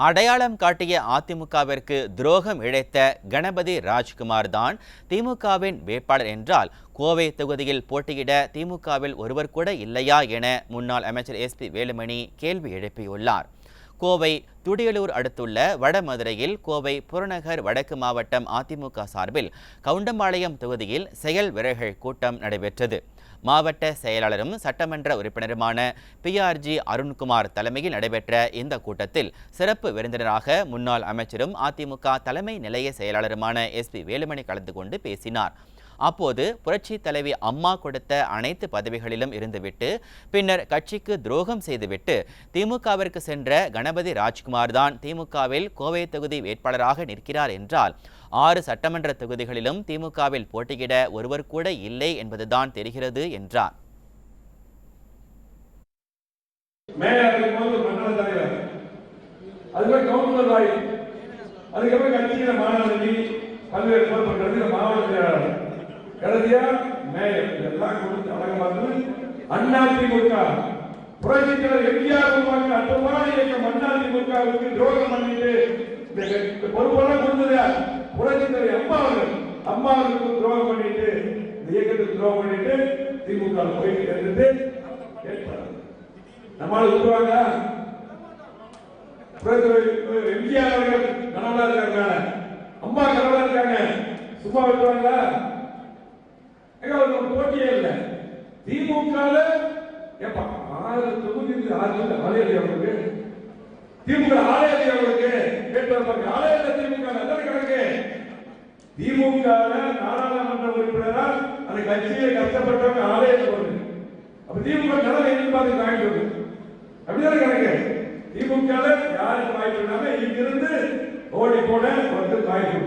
அடையாளம் காட்டிய அதிமுகவிற்கு துரோகம் இழைத்த கணபதி ராஜ்குமார் தான் திமுகவின் வேட்பாளர் என்றால் கோவை தொகுதியில் போட்டியிட திமுகவில் ஒருவர் கூட இல்லையா என முன்னாள் அமைச்சர் SP வேலுமணி கேள்வி எழுப்பியுள்ளார். கோவை துடியலூர் அடுத்துள்ள வடமதுரையில் கோவை புறநகர் வடக்கு மாவட்டம் அதிமுக சார்பில் கவுண்டம்பாளையம் தொகுதியில் செயல் வீரர்கள் கூட்டம் நடைபெற்றது. மாவட்ட செயலாளரும் சட்டமன்ற உறுப்பினருமான PRG அருண்குமார் தலைமையில் நடைபெற்ற இந்த கூட்டத்தில் சிறப்பு விருந்தினராக முன்னாள் அமைச்சரும் அதிமுக தலைமை நிலைய செயலாளருமான SP வேலுமணி கலந்து கொண்டு பேசினார். அப்போது புரட்சி தலைவி அம்மா கொடுத்த அனைத்து பதவிகளிலும் இருந்துவிட்டு பின்னர் கட்சிக்கு துரோகம் செய்துவிட்டு திமுகவிற்கு சென்ற கணபதி ராஜ்குமார் தான் திமுகவில் கோவை தொகுதி வேட்பாளராக நிற்கிறார் என்றால் 6 சட்டமன்ற தொகுதிகளிலும் திமுகவில் போட்டியிட ஒருவர் கூட இல்லை என்பதுதான் தெரிகிறது என்றார். கடைசியா மேயர் இதெல்லாம் கொடுத்து அழகமாக அதிமுக புரட்சித்தலைவர் எம்ஜிஆர் உருவாக்க அற்புதமான இயக்கம் அதிமுகவுக்கு துரோகம் பண்ணிட்டு பொறுப்பெல்லாம் கொடுத்தது புரட்சித்தலைவர் அம்மாவுக்கு துரோகம் பண்ணிட்டு இந்த இயக்கத்துக்கு துரோகம் பண்ணிட்டு திமுக போயிட்டு இருந்தது நம்மளால விட்டுருவாங்க. எம்ஜிஆர் அவர்கள் கனவா இருக்காங்க, அம்மா கனவா இருக்காங்க, சும்மா விட்டுருவாங்களா? போட்டியே இல்லை. திமுக 6 தொகுதி அவங்களுக்கு திமுக ஆலயத்தை அவங்களுக்கு ஆலயத்தை திமுக கணக்கு திமுக நாடாளுமன்ற உறுப்பினரால் அந்த கட்சியை கஷ்டப்பட்டவங்க ஆலயத்தை வருது. அப்ப திமுக நிலைமை எதிர்பார்த்து வாங்கிட்டு அப்படிதான் கணக்கு. திமுக யாருக்கு வாய்ப்பு இல்லாம இங்கிருந்து ஓடி போன வந்து வாய்ப்பு.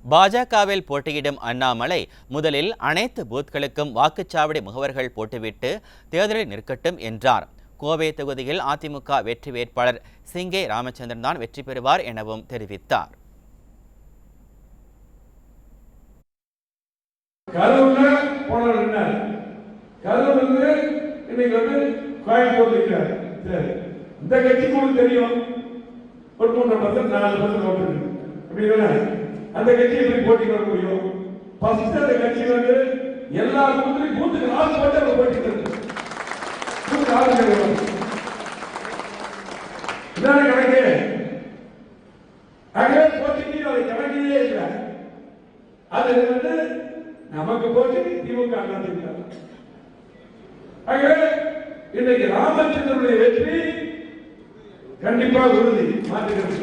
பாஜகவில் போட்டியிடும் அண்ணாமலை முதலில் அனைத்து பூத்களுக்கும் வாக்குச்சாவடி முகவர்கள் போட்டுவிட்டு தேர்தலில் நிற்கட்டும் என்றார். கோவை தொகுதியில் அதிமுக வெற்றி வேட்பாளர் சிங்கே ராமச்சந்திரன் தான் வெற்றி பெறுவார் எனவும் தெரிவித்தார். அந்த கட்சி எப்படி போட்டி வர முடியும்? அந்த கட்சி வந்து எல்லா பூத்துக்கு 4 போட்டு போட்டி கணக்கு போட்டிக்கு அது கணக்கிலே இல்லை. அது வந்து நமக்கு போட்டி திமுக இன்னைக்கு ராமச்சந்திரனுடைய வெற்றி கண்டிப்பாக உறுதி மாற்றுகிறது.